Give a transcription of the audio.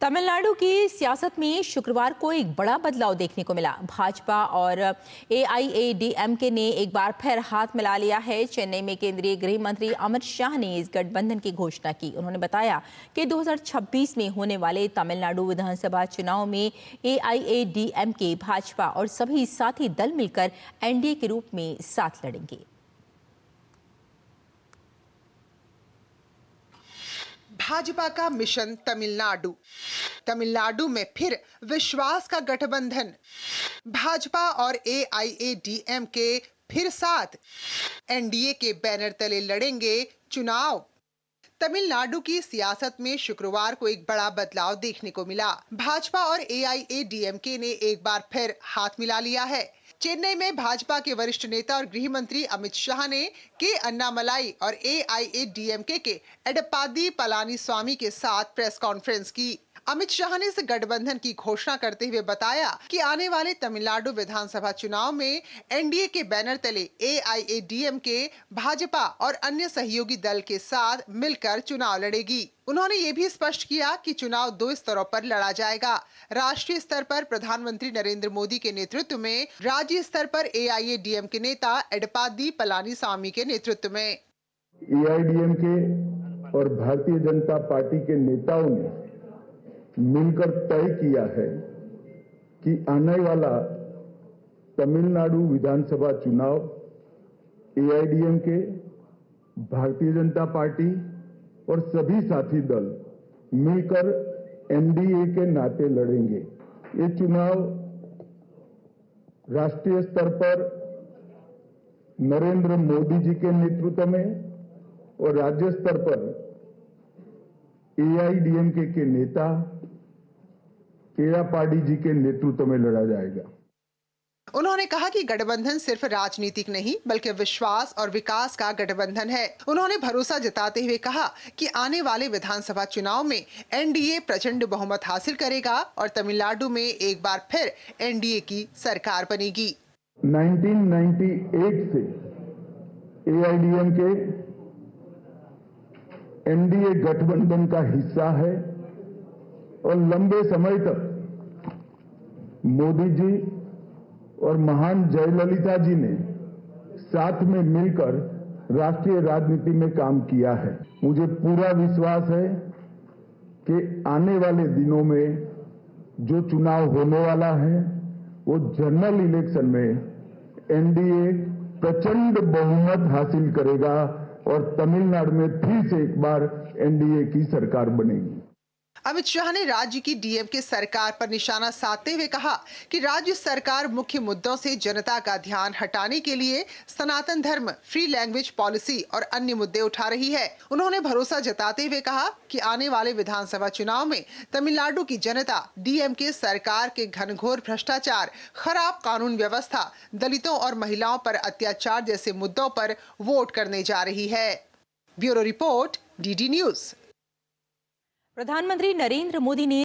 तमिलनाडु की सियासत में शुक्रवार को एक बड़ा बदलाव देखने को मिला। भाजपा और एआईएडीएमके ने एक बार फिर हाथ मिला लिया है। चेन्नई में केंद्रीय गृह मंत्री अमित शाह ने इस गठबंधन की घोषणा की। उन्होंने बताया कि 2026 में होने वाले तमिलनाडु विधानसभा चुनाव में एआईएडीएमके, भाजपा और सभी साथी दल मिलकर एनडीए के रूप में साथ लड़ेंगे। भाजपा का मिशन तमिलनाडु। तमिलनाडु में फिर विश्वास का गठबंधन। भाजपा और एआईएडीएमके फिर साथ एनडीए के बैनर तले लड़ेंगे चुनाव। तमिलनाडु की सियासत में शुक्रवार को एक बड़ा बदलाव देखने को मिला। भाजपा और एआईएडीएमके ने एक बार फिर हाथ मिला लिया है। चेन्नई में भाजपा के वरिष्ठ नेता और गृह मंत्री अमित शाह ने के अन्नामलाई और एआईएडीएमके के एडप्पादी पलानीस्वामी के साथ प्रेस कॉन्फ्रेंस की। अमित शाह ने इस गठबंधन की घोषणा करते हुए बताया कि आने वाले तमिलनाडु विधानसभा चुनाव में एनडीए के बैनर तले एआईएडीएमके, भाजपा और अन्य सहयोगी दल के साथ मिलकर चुनाव लड़ेगी। उन्होंने ये भी स्पष्ट किया कि चुनाव 2 स्तरों पर लड़ा जाएगा। राष्ट्रीय स्तर पर प्रधानमंत्री नरेंद्र मोदी के नेतृत्व में, राज्य स्तर पर एआईएडीएमके नेता एडप्पादी पलानीस्वामी के नेतृत्व में। एआईएडीएमके और भारतीय जनता पार्टी के नेताओं ने मिलकर तय किया है कि आने वाला तमिलनाडु विधानसभा चुनाव एआईएडीएमके, भारतीय जनता पार्टी और सभी साथी दल मिलकर एनडीए के नाते लड़ेंगे। ये चुनाव राष्ट्रीय स्तर पर नरेंद्र मोदी जी के नेतृत्व में और राज्य स्तर पर एआईएडीएमके के नेता एडप्पाडी जी के नेतृत्व में लड़ा जाएगा। उन्होंने कहा कि गठबंधन सिर्फ राजनीतिक नहीं बल्कि विश्वास और विकास का गठबंधन है। उन्होंने भरोसा जताते हुए कहा कि आने वाले विधानसभा चुनाव में एनडीए प्रचंड बहुमत हासिल करेगा और तमिलनाडु में एक बार फिर एनडीए की सरकार बनेगी। 1998 से एआईएडीएमके एनडीए गठबंधन का हिस्सा है और लंबे समय तक मोदी जी और महान जयललिता जी ने साथ में मिलकर राष्ट्रीय राजनीति में काम किया है। मुझे पूरा विश्वास है कि आने वाले दिनों में जो चुनाव होने वाला है वो जनरल इलेक्शन में एनडीए प्रचंड बहुमत हासिल करेगा और तमिलनाडु में फिर से एक बार एनडीए की सरकार बनेगी। अमित शाह ने राज्य की डीएमके सरकार पर निशाना साधते हुए कहा कि राज्य सरकार मुख्य मुद्दों से जनता का ध्यान हटाने के लिए सनातन धर्म, फ्री लैंग्वेज पॉलिसी और अन्य मुद्दे उठा रही है। उन्होंने भरोसा जताते हुए कहा कि आने वाले विधानसभा चुनाव में तमिलनाडु की जनता डीएमके सरकार के घनघोर भ्रष्टाचार, खराब कानून व्यवस्था, दलितों और महिलाओं पर अत्याचार जैसे मुद्दों पर वोट करने जा रही है। Bureau report, DD news. प्रधानमंत्री नरेंद्र मोदी ने